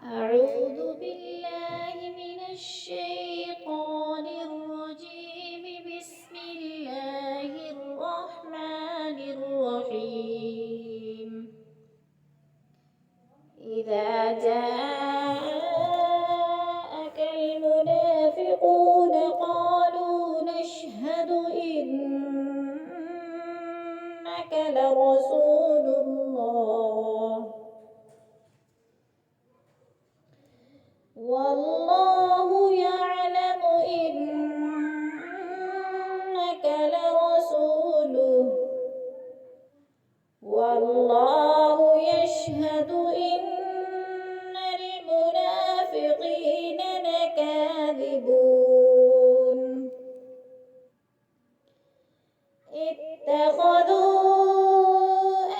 أعوذ بالله من الشيطان الرجيم. بسم الله الرحمن الرحيم. إذا جاءك المنافقون قالوا نشهد إنك لرسول الله والله يعلم إنك لرسوله والله يشهد إن المنافقين لكاذبون. اتخذوا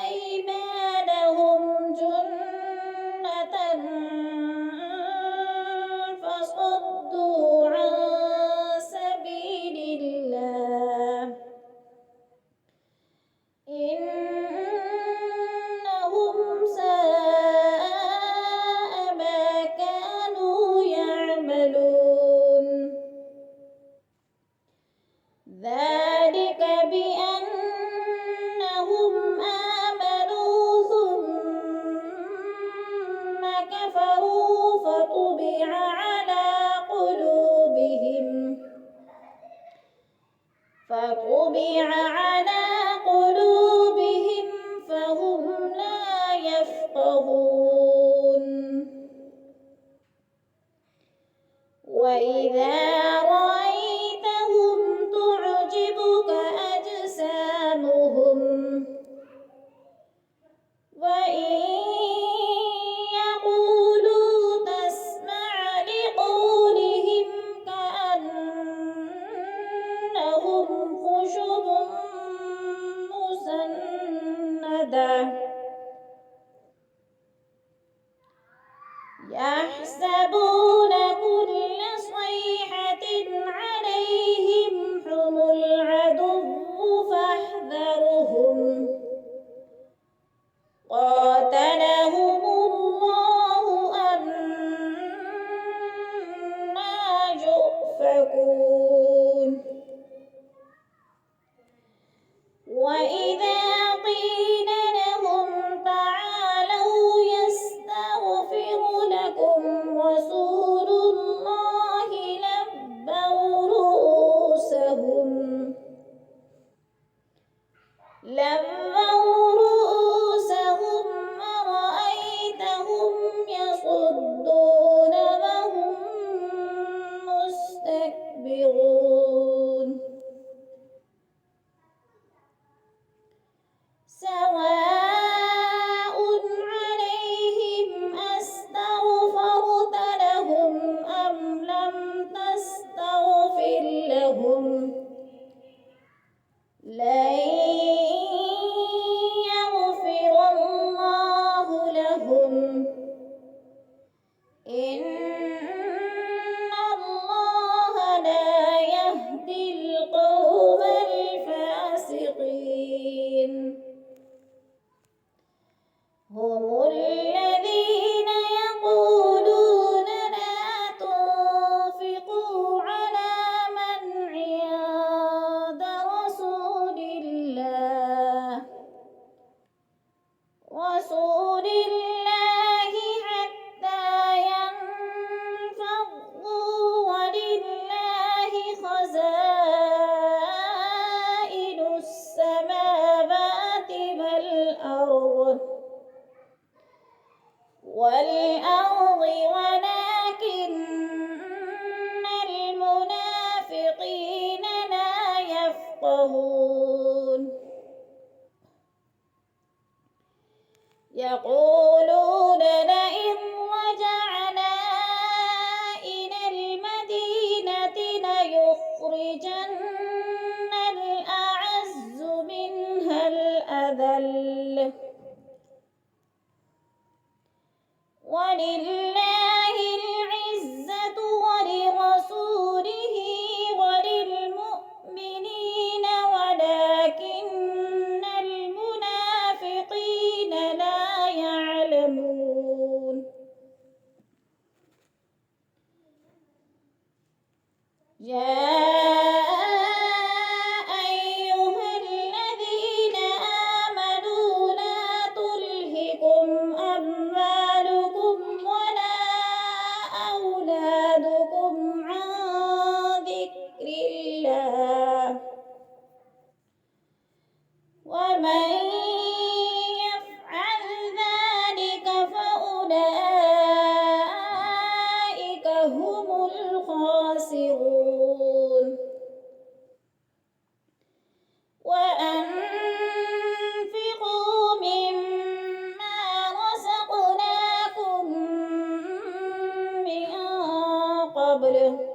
أيمانهم جنة فصدوا عن سبيل الله إنهم ساء ما كانوا يعملون. ذلك بأنهم آمنوا ثم كفروا فطبع على قلوبهم فهم لا يفقهون. وإذا رأيتهم تعجبك أجسامهم وإن يقولوا تسمع لقولهم كأنهم خشب مسندة يحسبون كل صيحة عليهم هم العدو فاحذرهم قاتلهم الله أنى يؤفكون. وإذا قيل لهم تعالوا يستغفر لكم رسول الله لبوا رؤوسهم ورأيتهم يصدون وهم مستكبرون. سواء عليهم أستغفرت لهم أم لم تستغفر لهم لن يغفر الله لهم إن الله لا يهدي القوم الفاسقين. هم الذين يقولون لا تنفقوا على من عند رسول الله حتى ينفضوا ولله خزائن السماوات والأرض ولكن المنافقين لا يفقهون. يقولون لئن رجعنا إلى المدينة ليخرجن الأعز منها الأذل ولله العزة ولرسوله وللمؤمنين ولكن المنافقين لا يعلمون. قبله